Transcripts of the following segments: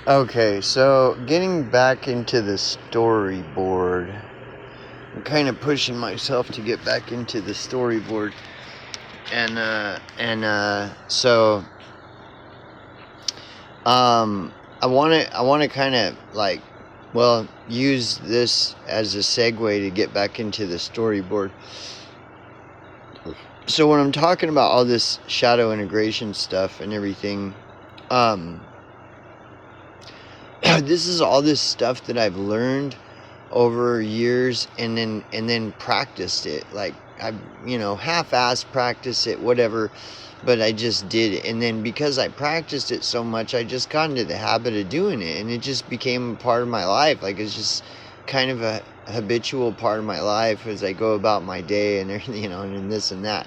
Okay, so getting back into the storyboard. I'm kind of pushing myself to get back into the storyboard. So I want to kind of like, well, use this as a segue to get back into the storyboard. So when I'm talking about all this shadow integration stuff and everything, um, this is all this stuff that I've learned over years and then practiced it. Like I, half-ass practice it, whatever, but I just did it. And then because I practiced it so much, I just got into the habit of doing it, and it just became a part of my life. Like it's just kind of a habitual part of my life as I go about my day and everything, and this and that.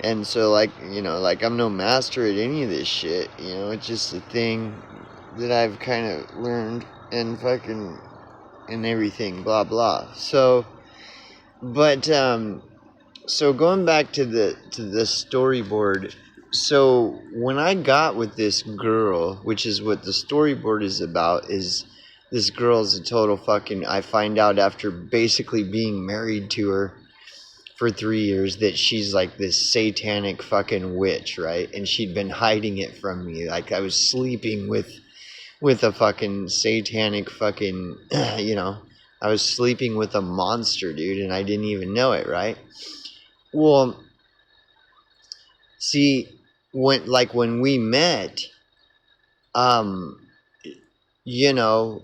And so, like I'm no master at any of this shit. It's just a thing that I've kind of learned and fucking and everything, blah blah. So going back to the storyboard. So when I got with this girl, which is what the storyboard is about, is this girl is a total fucking. I find out after basically being married to her for 3 years that she's like this satanic fucking witch, right? And she'd been hiding it from me. Like I was sleeping with a fucking satanic fucking, I was sleeping with a monster, dude, and I didn't even know it, right? Well, see, when we met, um, you know,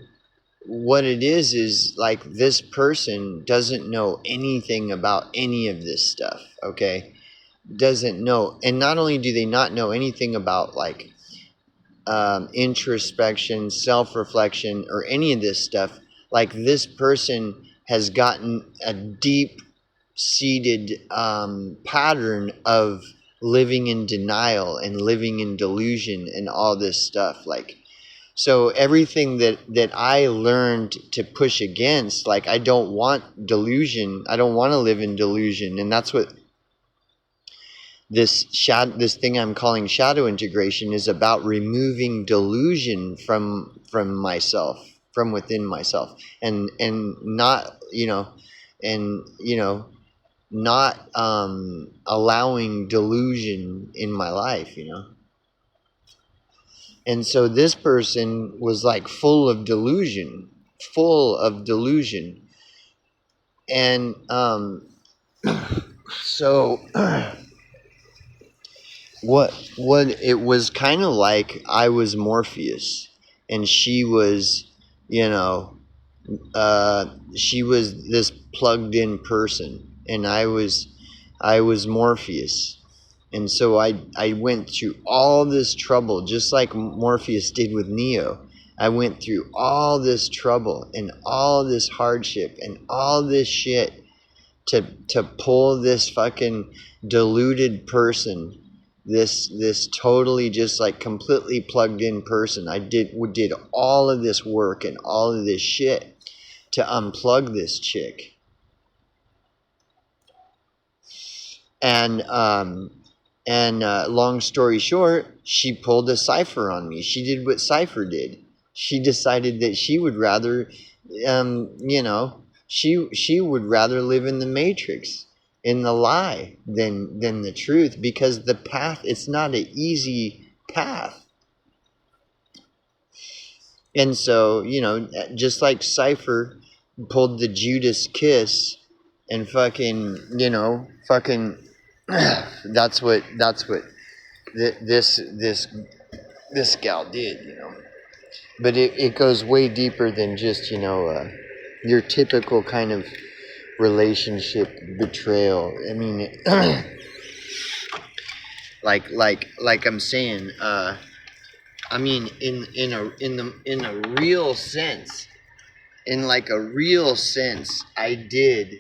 what it is like this person doesn't know anything about any of this stuff, okay? Doesn't know, and not only do they not know anything about like introspection, self-reflection, or any of this stuff, like this person has gotten a deep-seated pattern of living in denial and living in delusion and all this stuff. Like, so everything that I learned to push against, like I don't want delusion, I don't want to live in delusion, and that's what this thing I'm calling shadow integration is about: removing delusion from myself, from within myself, and not not allowing delusion in my life. And so this person was like full of delusion, and so what it was kind of like I was Morpheus and she was, you know she was this plugged in person, and I was Morpheus. And so I went through all this trouble, just like Morpheus did with Neo. I went through all this trouble and all this hardship and all this shit to pull this fucking deluded person, this totally just like completely plugged in person. I did all of this work and all of this shit to unplug this chick. And long story short, she pulled a Cypher on me. She did what Cypher did. She decided that she would rather, she would rather live in the Matrix, in the lie, than the truth, because the path, it's not an easy path. And so, just like Cypher pulled the Judas kiss and fucking, that's what this gal did. But it goes way deeper than just, your typical kind of relationship betrayal. I mean, like I'm saying, I mean, in a real sense, in like a real sense, I did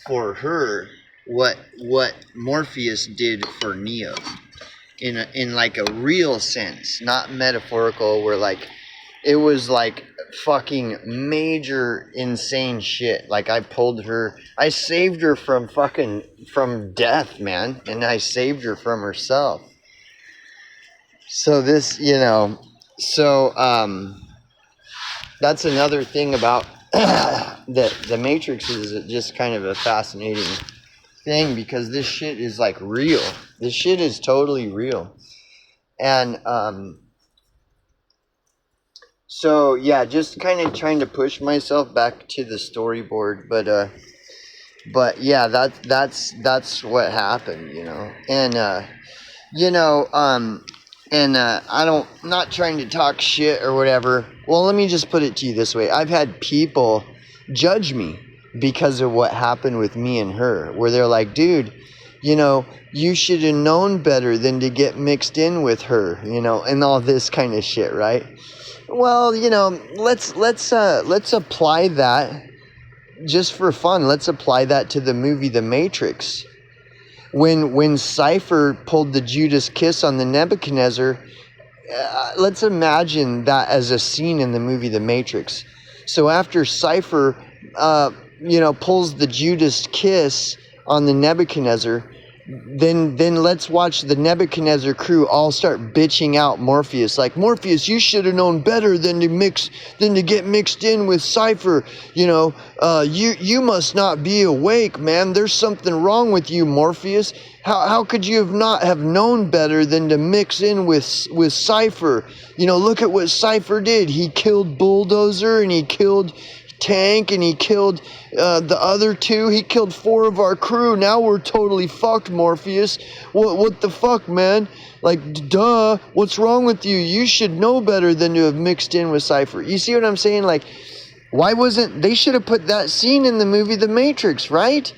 for her what Morpheus did for Neo. In like a real sense, not metaphorical, where like it was like fucking major insane shit. Like I saved her from death, man, and I saved her from herself. So this, that's another thing about the Matrix is just kind of a fascinating thing because this shit is like real. This shit is totally real. And so yeah, just kind of trying to push myself back to the storyboard, but yeah, that's what happened, and I don't, not trying to talk shit or whatever. Well, let me just put it to you this way: I've had people judge me because of what happened with me and her, where they're like, "Dude, you should have known better than to get mixed in with her," and all this kind of shit, right? Well, let's apply that just for fun. Let's apply that to the movie The Matrix. When Cypher pulled the Judas kiss on the Nebuchadnezzar, let's imagine that as a scene in the movie The Matrix. So after Cypher, pulls the Judas kiss on the Nebuchadnezzar, then let's watch the Nebuchadnezzar crew all start bitching out Morpheus, like, Morpheus, you should have known better than to get mixed in with Cypher. You must not be awake, man. There's something wrong with you, Morpheus. How could you not have known better than to mix in with Cypher? Look at what Cypher did. He killed Bulldozer and he killed Tank and he killed the other two. He killed 4 of our crew. Now we're totally fucked, Morpheus. What the fuck, man? Like, duh. What's wrong with you? You should know better than to have mixed in with Cypher. You see what I'm saying? Like, why wasn't... They should have put that scene in the movie The Matrix, right?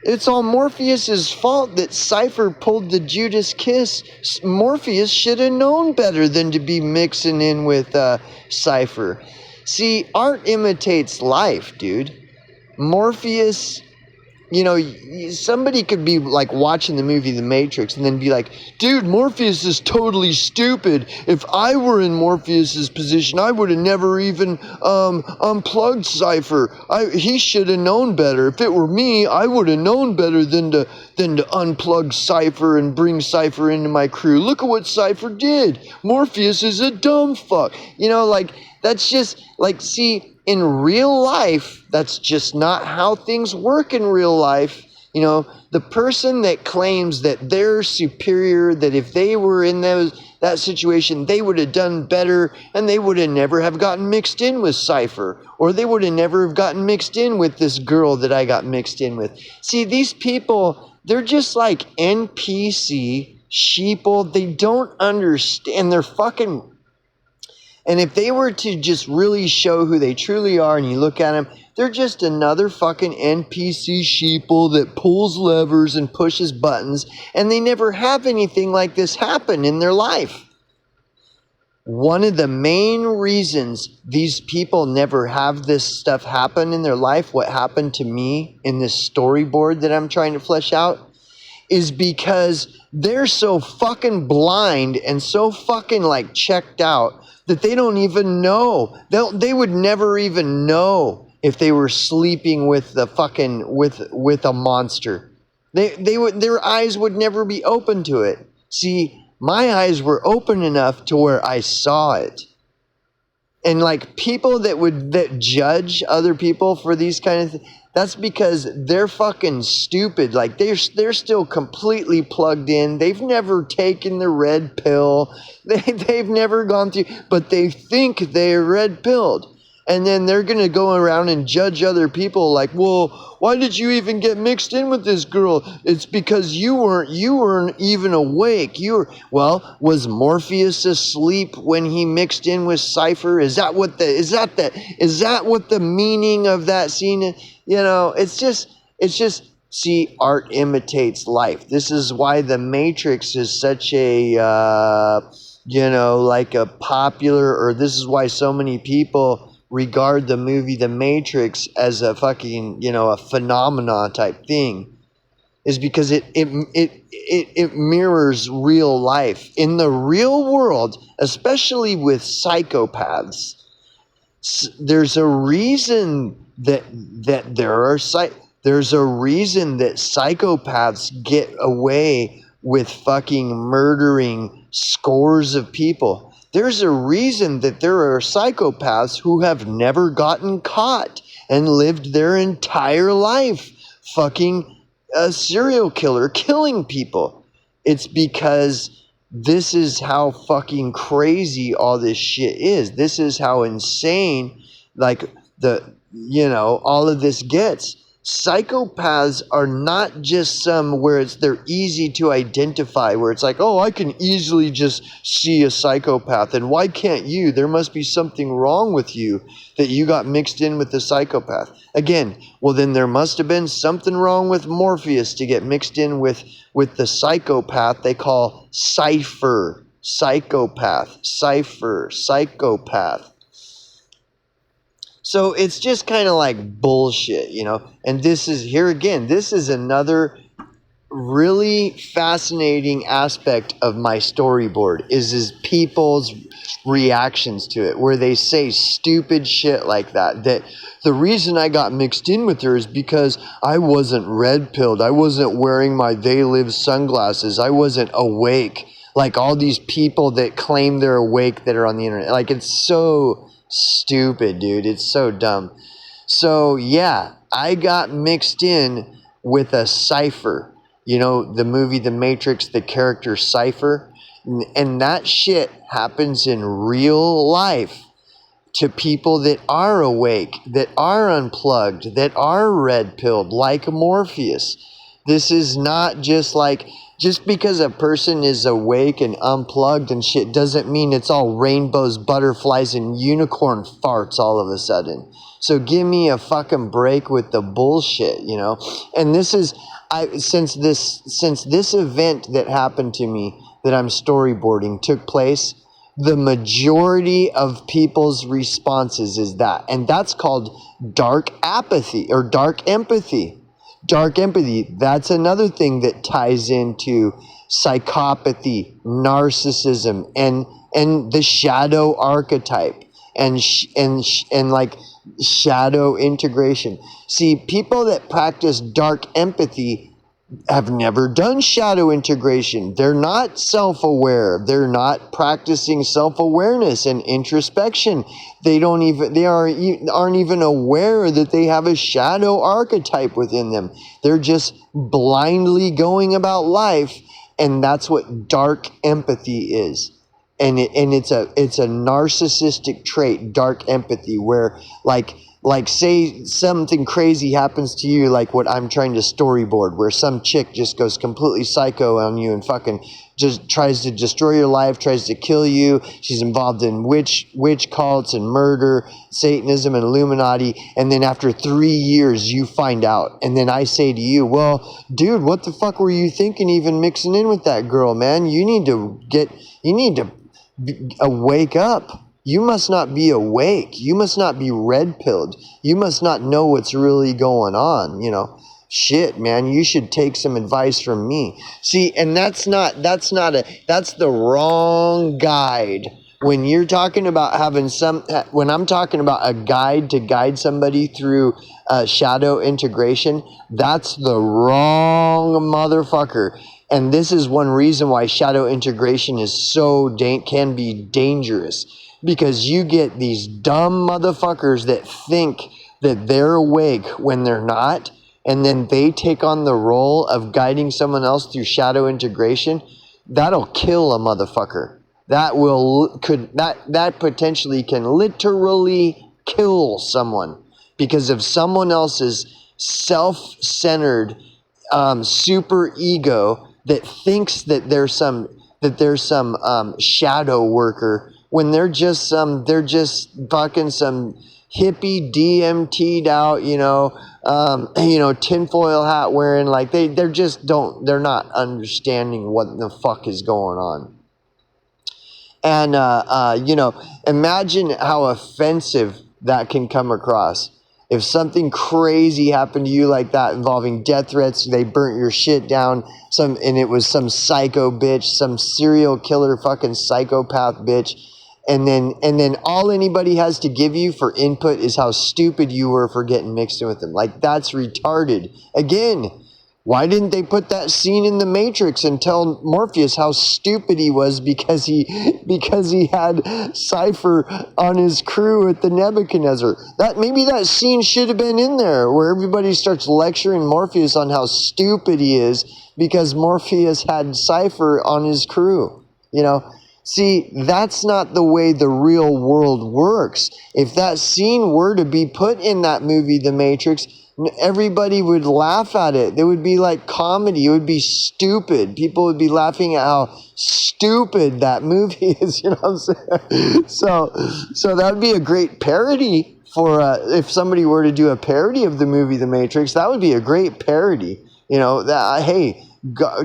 It's all Morpheus's fault that Cypher pulled the Judas kiss. Morpheus should have known better than to be mixing in with Cypher. See, art imitates life, dude. Morpheus, somebody could be like watching the movie The Matrix and then be like, dude, Morpheus is totally stupid. If I were in Morpheus's position, I would have never even unplugged Cypher. He should have known better. If it were me, I would have known better than to unplug Cypher and bring Cypher into my crew. Look at what Cypher did. Morpheus is a dumb fuck. That's just, see, in real life, that's just not how things work in real life. The person that claims that they're superior, that if they were in that situation, they would have done better, and they would have never have gotten mixed in with Cypher, or they would have never have gotten mixed in with this girl that I got mixed in with. See, these people, they're just like NPC sheeple. They don't understand. They're fucking... And if they were to just really show who they truly are, and you look at them, they're just another fucking NPC sheeple that pulls levers and pushes buttons, and they never have anything like this happen in their life. One of the main reasons these people never have this stuff happen in their life, what happened to me in this storyboard that I'm trying to flesh out, is because they're so fucking blind and so fucking like checked out that they don't even know. They would never even know if they were sleeping with the fucking with a monster. Their eyes would never be open to it. See, my eyes were open enough to where I saw it. And like people that judge other people for these kind of things, that's because they're fucking stupid. Like they're still completely plugged in. They've never taken the red pill. They've never gone through, but they think they're red pilled. And then they're going to go around and judge other people like, well, why did you even get mixed in with this girl? It's because you weren't even awake. Well, was Morpheus asleep when he mixed in with Cypher? Is that what the meaning of that scene is? It's just, see, art imitates life. This is why The Matrix is such a, like a popular, or this is why so many people regard the movie The Matrix as a fucking, a phenomenon type thing, is because it mirrors real life. In the real world, especially with psychopaths, there's a reason that there's a reason that psychopaths get away with fucking murdering scores of people. There's a reason that there are psychopaths who have never gotten caught and lived their entire life fucking a serial killer killing people. It's because this is how fucking crazy all this shit is. This is how insane, like, all of this gets. Psychopaths are not just some where they're easy to identify, where it's like, oh, I can easily just see a psychopath, and why can't you? There must be something wrong with you that you got mixed in with the psychopath. Again, well, then there must have been something wrong with Morpheus to get mixed in with the psychopath they call Cypher. Psychopath. Cypher. Psychopath. So it's just kind of like bullshit, And this is another really fascinating aspect of my storyboard is people's reactions to it, where they say stupid shit like that the reason I got mixed in with her is because I wasn't red-pilled. I wasn't wearing my They Live sunglasses. I wasn't awake. Like all these people that claim they're awake that are on the internet. Like, it's so stupid, dude. It's so dumb. So yeah, I got mixed in with a Cypher. The movie The Matrix, the character Cypher. And that shit happens in real life to people that are awake, that are unplugged, that are red-pilled, like Morpheus. This is not just because a person is awake and unplugged and shit doesn't mean it's all rainbows, butterflies, and unicorn farts all of a sudden. So give me a fucking break with the bullshit, And this is, since this event that happened to me that I'm storyboarding took place, the majority of people's responses is that. And that's called dark apathy or dark empathy. Dark empathy, that's another thing that ties into psychopathy, narcissism, and the shadow archetype, and like shadow integration. See, people that practice dark empathy have never done shadow integration. They're not self-aware. They're not practicing self-awareness and introspection. They aren't even aware that they have a shadow archetype within them. They're just blindly going about life, and that's what dark empathy is. And it's a narcissistic trait, dark empathy, where like say something crazy happens to you, like what I'm trying to storyboard, where some chick just goes completely psycho on you and fucking just tries to destroy your life, tries to kill you. She's involved in witch cults and murder, Satanism and Illuminati. And then after 3 years, you find out. And then I say to you, well, dude, what the fuck were you thinking even mixing in with that girl, man? You need to wake up. You must not be awake. You must not be red-pilled. You must not know what's really going on, Shit, man, you should take some advice from me. See, and that's the wrong guide. When you're talking about when I'm talking about a guide to guide somebody through shadow integration, that's the wrong motherfucker. And this is one reason why shadow integration is can be dangerous. Because you get these dumb motherfuckers that think that they're awake when they're not, and then they take on the role of guiding someone else through shadow integration. That'll kill a motherfucker. That potentially can literally kill someone because of someone else's self-centered super ego that thinks that there's some shadow worker, when they're just fucking some hippie DMT'd out, tinfoil hat wearing, like they're not understanding what the fuck is going on. And imagine how offensive that can come across. If something crazy happened to you like that, involving death threats, they burnt your shit down, and it was some psycho bitch, some serial killer fucking psychopath bitch, and then all anybody has to give you for input is how stupid you were for getting mixed in with them. Like, that's retarded. Again, Why didn't they put that scene in the Matrix and tell Morpheus how stupid he was because he had Cypher on his crew at the Nebuchadnezzar? Maybe that scene should have been in there where everybody starts lecturing Morpheus on how stupid he is because Morpheus had Cypher on his crew. You know, see, that's not the way the real world works. If that scene were to be put in that movie, The Matrix, everybody would laugh at it. It would be like comedy. It would be stupid. People would be laughing at how stupid that movie is. You know what I'm saying? So that would be a great parody for if somebody were to do a parody of the movie The Matrix. That would be a great parody. You know that. Hey,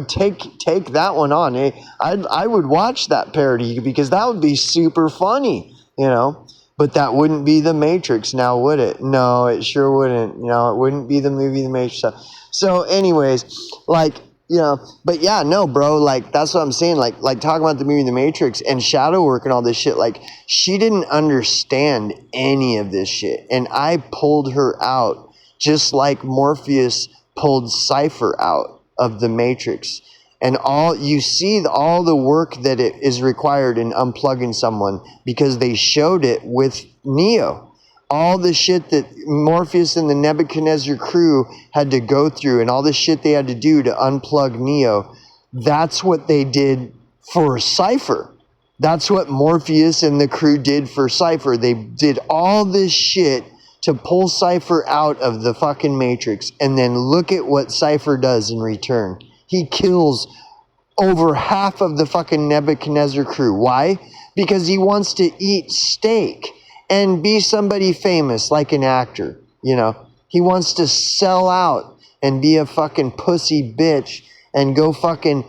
take that one on. Hey, I would watch that parody because that would be super funny. You know. But that wouldn't be The Matrix now, would it? No, it sure wouldn't. No, it wouldn't be the movie The Matrix. So anyways, like, you know, but yeah, no, bro, like, that's what I'm saying. Like talking about the movie The Matrix and shadow work and all this shit, like, she didn't understand any of this shit. And I pulled her out just like Morpheus pulled Cypher out of The Matrix. And all the work that it is required in unplugging someone because they showed it with Neo. All the shit that Morpheus and the Nebuchadnezzar crew had to go through and all the shit they had to do to unplug Neo, that's what they did for Cypher. That's what Morpheus and the crew did for Cypher. They did all this shit to pull Cypher out of the fucking Matrix, and then look at what Cypher does in return. He kills over half of the fucking Nebuchadnezzar crew. Why? Because he wants to eat steak and be somebody famous like an actor. You know, he wants to sell out and be a fucking pussy bitch and go fucking,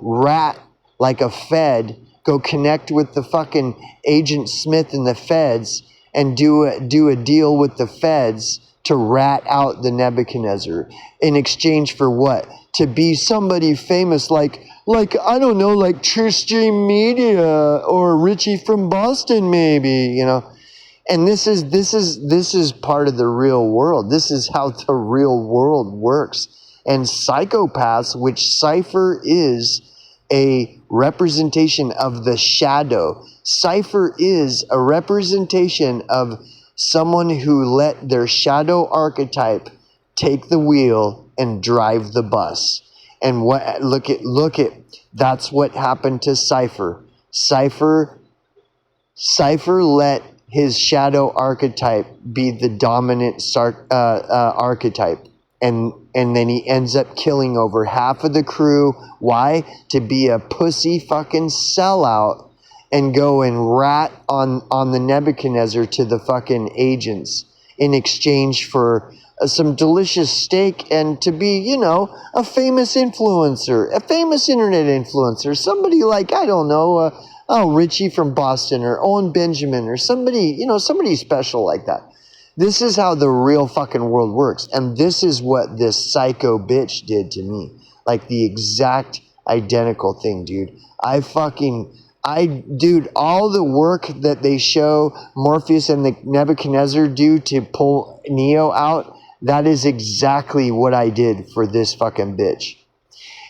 rat like a Fed, go connect with the fucking Agent Smith and the Feds and do a deal with the Feds to rat out the Nebuchadnezzar in exchange for what? To be somebody famous like I don't know, like True Stream Media or Richie from Boston maybe, you know. And this is part of the real world. This is how the real world works. And psychopaths, which Cypher is a representation of the shadow. Cypher is a representation of someone who let their shadow archetype take the wheel and drive the bus. And look at that's what happened to Cypher. Cypher let his shadow archetype be the dominant archetype. And then he ends up killing over half of the crew. Why? To be a pussy fucking sellout and go and rat on the Nebuchadnezzar to the fucking agents in exchange for some delicious steak and to be, you know, a famous influencer, a famous internet influencer, somebody like, I don't know, Richie from Boston or Owen Benjamin or somebody, you know, somebody special like that. This is how the real fucking world works. And this is what this psycho bitch did to me. Like the exact identical thing, dude. Dude, all the work that they show Morpheus and the Nebuchadnezzar do to pull Neo out, that is exactly what I did for this fucking bitch.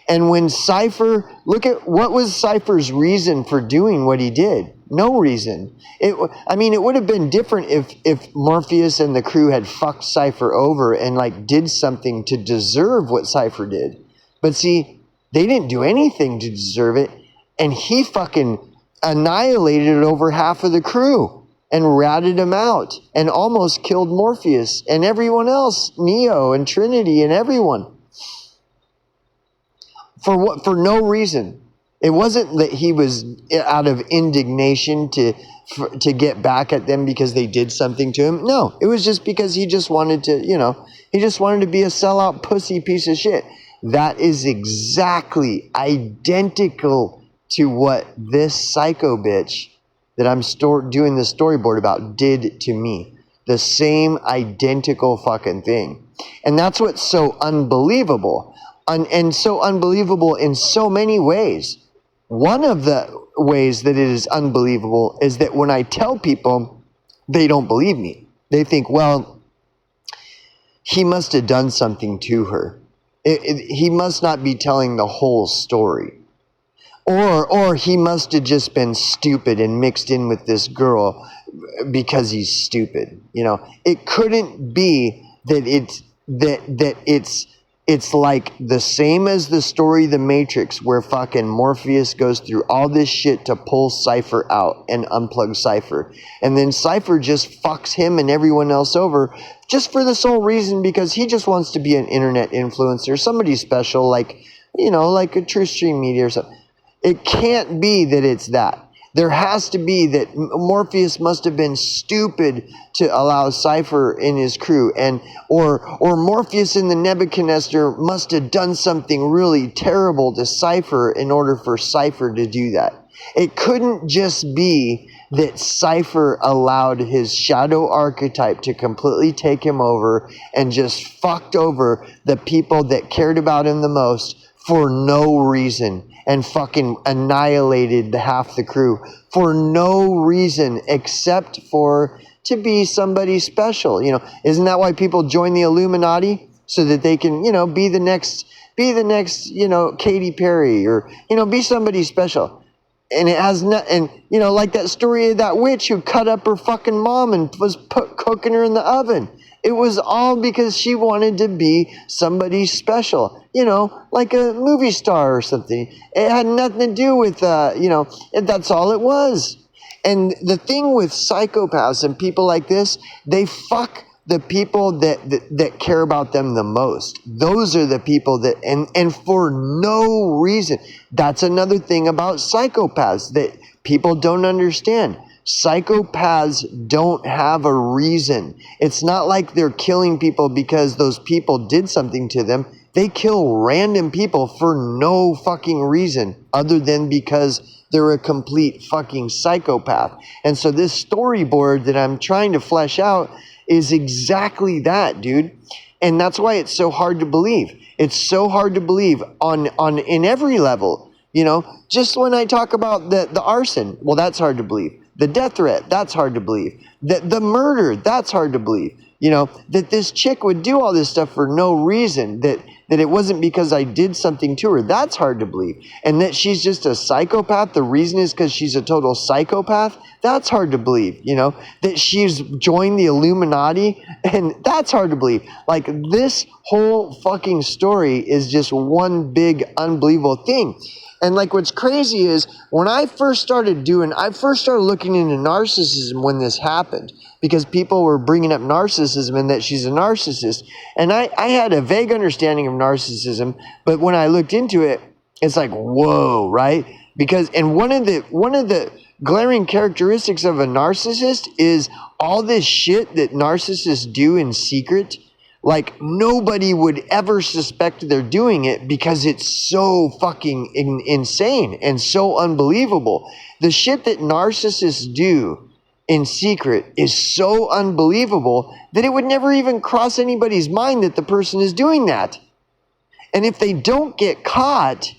And when Cypher, look at what was Cypher's reason for doing what he did. No reason. It would have been different if Morpheus and the crew had fucked Cypher over and like did something to deserve what Cypher did. But see, they didn't do anything to deserve it. And he fucking annihilated over half of the crew and ratted him out and almost killed Morpheus and everyone else, Neo and Trinity and everyone. For what? For no reason. It wasn't that he was out of indignation to get back at them because they did something to him. No, it was just because he just wanted to, he just wanted to be a sellout pussy piece of shit. That is exactly identical to what this psycho bitch that I'm doing the storyboard about did to me. The same identical fucking thing. And that's what's so unbelievable. And so unbelievable in so many ways. One of the ways that it is unbelievable is that when I tell people, they don't believe me. They think, well, he must have done something to her. He must not be telling the whole story. Or he must have just been stupid and mixed in with this girl because he's stupid. You know, it couldn't be that it's like the same as the story The Matrix, where fucking Morpheus goes through all this shit to pull Cypher out and unplug Cypher. And then Cypher just fucks him and everyone else over just for the sole reason because he just wants to be an internet influencer, somebody special, like, you know, like a True Stream Media or something. It can't be that it's that. There has to be that Morpheus must have been stupid to allow Cypher in his crew, or Morpheus in the Nebuchadnezzar must have done something really terrible to Cypher in order for Cypher to do that. It couldn't just be that Cypher allowed his shadow archetype to completely take him over and just fucked over the people that cared about him the most for no reason, and fucking annihilated half the crew for no reason except for to be somebody special. You know, isn't that why people join the Illuminati? So that they can, you know, be the next, you know, Katy Perry, or, you know, be somebody special. And it has not, and, you know, like that story of that witch who cut up her fucking mom and was cooking her in the oven. It was all because she wanted to be somebody special, you know, like a movie star or something. It had nothing to do with, you know, that's all it was. And the thing with psychopaths and people like this, they fuck the people that care about them the most. Those are the people that, and for no reason. That's another thing about psychopaths that people don't understand. Psychopaths don't have a reason. It's not like they're killing people because those people did something to them. They kill random people for no fucking reason other than because they're a complete fucking psychopath. And so this storyboard that I'm trying to flesh out is exactly that, dude. And that's why it's so hard to believe. It's so hard to believe on in every level. You know, just when I talk about the arson, well, that's hard to believe. The death threat, that's hard to believe. The murder, that's hard to believe. You know, that this chick would do all this stuff for no reason, that it wasn't because I did something to her, that's hard to believe. And that she's just a psychopath, the reason is because she's a total psychopath, that's hard to believe. You know, that she's joined the Illuminati, and that's hard to believe. Like, this whole fucking story is just one big unbelievable thing. And like, what's crazy is when I first started looking into narcissism when this happened, because people were bringing up narcissism and that she's a narcissist. And I had a vague understanding of narcissism, but when I looked into it, it's like, whoa, right? Because, and one of the glaring characteristics of a narcissist is all this shit that narcissists do in secret. Like, nobody would ever suspect they're doing it because it's so fucking insane and so unbelievable. The shit that narcissists do in secret is so unbelievable that it would never even cross anybody's mind that the person is doing that. And if they don't get caught,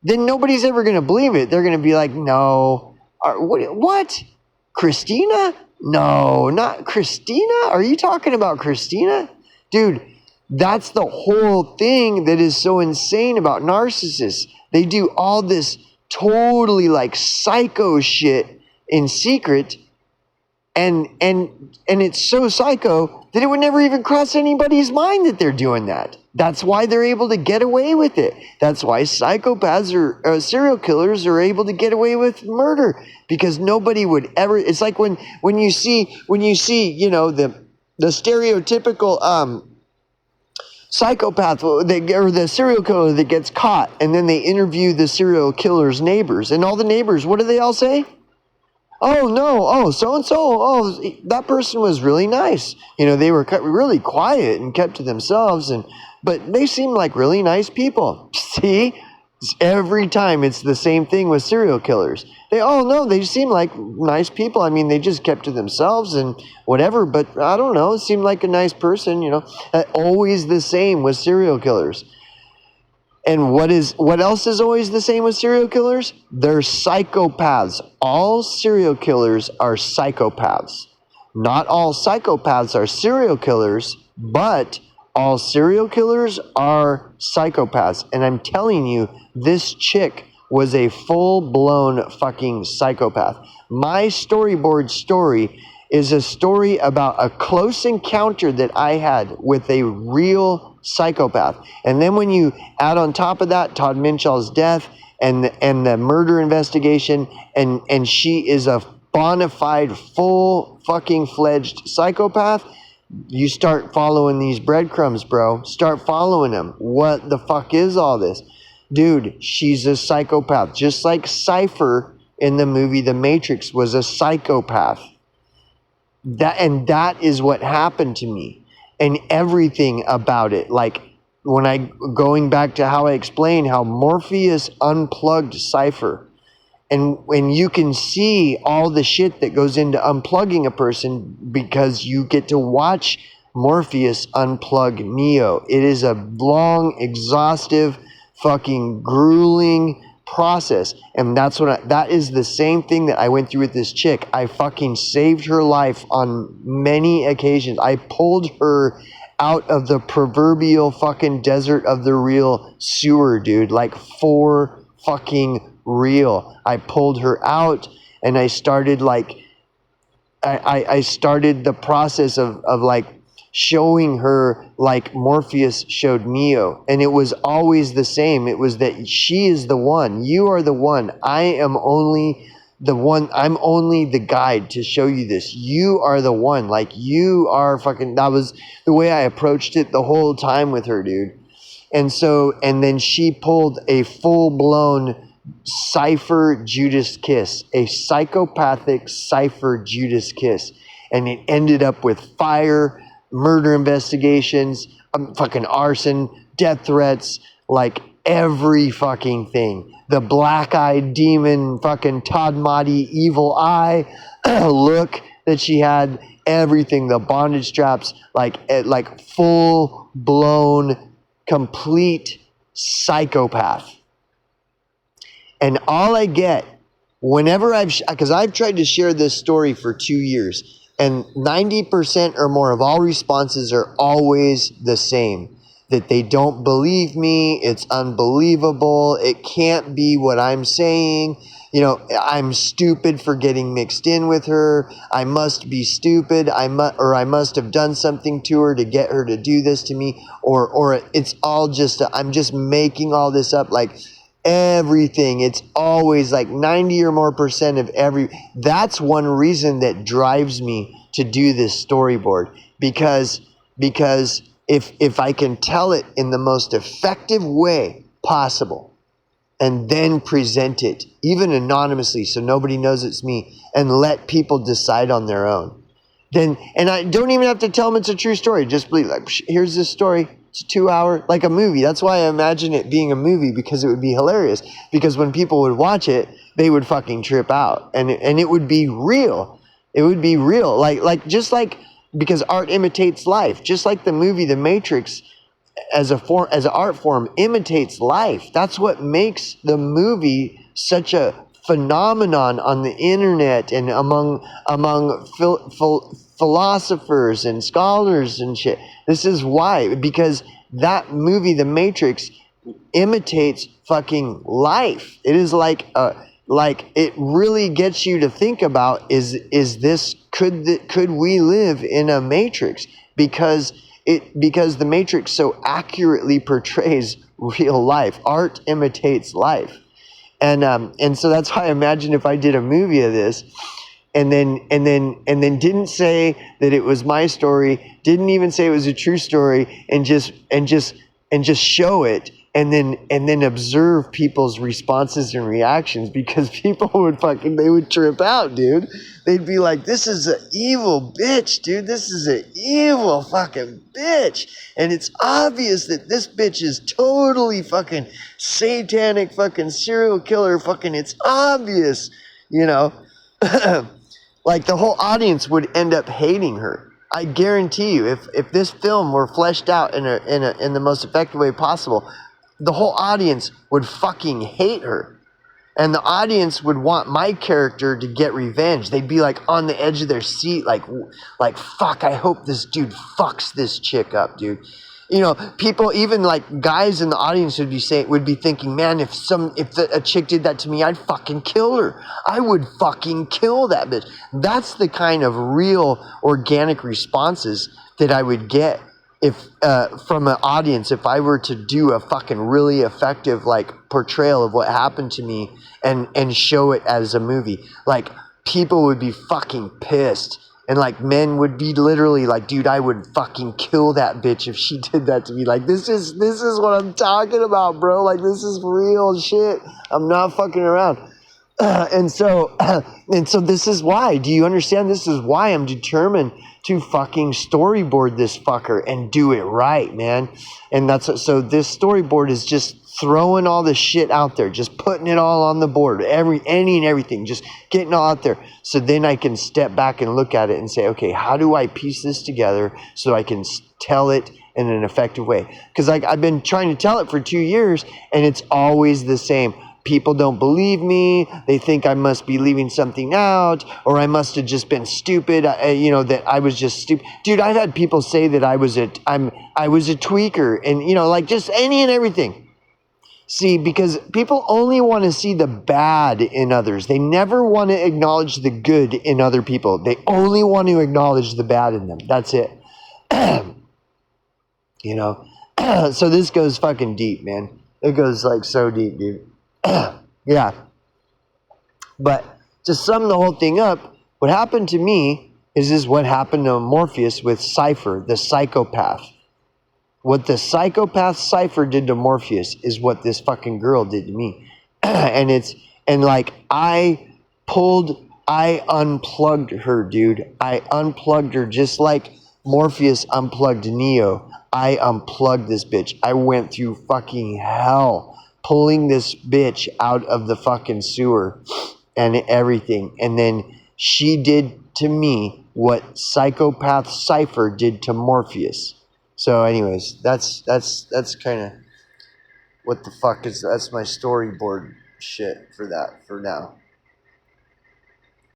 then nobody's ever going to believe it. They're going to be like, no. What? Christina? No, not Christina. Are you talking about Christina? Dude, that's the whole thing that is so insane about narcissists. They do all this totally like psycho shit in secret, and it's so psycho that it would never even cross anybody's mind that they're doing that. That's why they're able to get away with it. That's why psychopaths or serial killers are able to get away with murder, because nobody would ever. It's like when you see you know the stereotypical psychopath or the serial killer that gets caught, and then they interview the serial killer's neighbors, and all the neighbors, what do they all say? Oh no, oh so-and-so, oh that person was really nice. You know, they were really quiet and kept to themselves, but they seem like really nice people. See? Every time it's the same thing with serial killers. They seem like nice people. I mean, they just kept to themselves and whatever, but I don't know, seemed like a nice person, you know. Always the same with serial killers. And what else is always the same with serial killers? They're psychopaths. All serial killers are psychopaths. Not all psychopaths are serial killers, but all serial killers are psychopaths. And I'm telling you, this chick was a full-blown fucking psychopath. My storyboard story is a story about a close encounter that I had with a real psychopath. And then when you add on top of that Todd Minshall's death and the murder investigation, and she is a bona fide, full fucking fledged psychopath, you start following these breadcrumbs, bro. Start following them. What the fuck is all this? Dude, she's a psychopath. Just like Cypher in the movie The Matrix was a psychopath. That is what happened to me. And everything about it. Like, going back to how I explained how Morpheus unplugged Cypher. And when you can see all the shit that goes into unplugging a person because you get to watch Morpheus unplug Neo. It is a long, exhaustive, fucking grueling process. And that is the same thing that I went through with this chick. I fucking saved her life on many occasions. I pulled her out of the proverbial fucking desert of the real sewer, dude. Like, for fucking real. I pulled her out and I started I started the process of like showing her like Morpheus showed Neo. And it was always the same. It was that she is the one. You are the one. I am only the one. I'm only the guide to show you this. You are the one. Like, you are fucking, that was the way I approached it the whole time with her, dude. And then she pulled a full-blown Cypher Judas kiss, a psychopathic Cypher Judas kiss. And it ended up with fire, murder investigations, fucking arson, death threats, like every fucking thing. The black-eyed demon, fucking Todd Mahdi evil eye look that she had, everything, the bondage straps, like full-blown, complete psychopath. And all I get whenever because I've tried to share this story for 2 years, and 90% or more of all responses are always the same. That they don't believe me, it's unbelievable, it can't be what I'm saying, I'm stupid for getting mixed in with her, I must be stupid, I must have done something to her to get her to do this to me, or it's all just, I'm just making all this up, like, everything. It's always like 90 or more percent of that's one reason that drives me to do this storyboard, because if I can tell it in the most effective way possible and then present it even anonymously so nobody knows it's me and let people decide on their own, and I don't even have to tell them it's a true story. Just believe, like, here's this story. It's 2 hour, like a movie. That's why I imagine it being a movie, because it would be hilarious. Because when people would watch it, they would fucking trip out, and it would be real. It would be real, like just like, because art imitates life, just like the movie The Matrix, as an art form, imitates life. That's what makes the movie such a phenomenon on the internet and among philosophers and scholars and shit. This is why, because that movie, The Matrix, imitates fucking life. It is like it really gets you to think about, could we live in a matrix? Because the Matrix so accurately portrays real life. Art imitates life. And so that's why I imagine if I did a movie of this, and then didn't say that it was my story, didn't even say it was a true story, and just show it, and then observe people's responses and reactions, because people they would trip out, dude. They'd be like, this is an evil bitch, dude. This is an evil fucking bitch. And it's obvious that this bitch is totally fucking satanic fucking serial killer. Fucking, it's obvious, Like, the whole audience would end up hating her. I guarantee you, if this film were fleshed out in the most effective way possible, the whole audience would fucking hate her. And the audience would want my character to get revenge. They'd be like on the edge of their seat, like fuck, I hope this dude fucks this chick up, dude. You know, people, even like guys in the audience would be thinking, man, if a chick did that to me, I'd fucking kill her. I would fucking kill that bitch. That's the kind of real organic responses that I would get if from an audience, if I were to do a fucking really effective like portrayal of what happened to me and show it as a movie. Like, people would be fucking pissed. And like, men would be literally like, dude, I would fucking kill that bitch if she did that to me. Like, this is what I'm talking about, bro. Like, this is real shit. I'm not fucking around. And so this is why. Do you understand? This is why I'm determined to fucking storyboard this fucker and do it right, man. And so this storyboard is just throwing all the shit out there, just putting it all on the board, any and everything, just getting all out there. So then I can step back and look at it and say, okay, how do I piece this together so I can tell it in an effective way? Because like, I've been trying to tell it for 2 years, and it's always the same. People don't believe me. They think I must be leaving something out, or I must have just been stupid. That I was just stupid. Dude, I've had people say that I was a tweaker, and like just any and everything. See, because people only want to see the bad in others. They never want to acknowledge the good in other people. They only want to acknowledge the bad in them. That's it. So this goes fucking deep, man. It goes like so deep, dude. Yeah. But to sum the whole thing up, what happened to me is what happened to Morpheus with Cypher, the psychopath. What the psychopath Cypher did to Morpheus is what this fucking girl did to me. I unplugged her, dude. I unplugged her just like Morpheus unplugged Neo. I unplugged this bitch. I went through fucking hell pulling this bitch out of the fucking sewer and everything. And then she did to me what psychopath Cypher did to Morpheus. So anyways, that's kind of what the fuck is, that's my storyboard shit for that for now.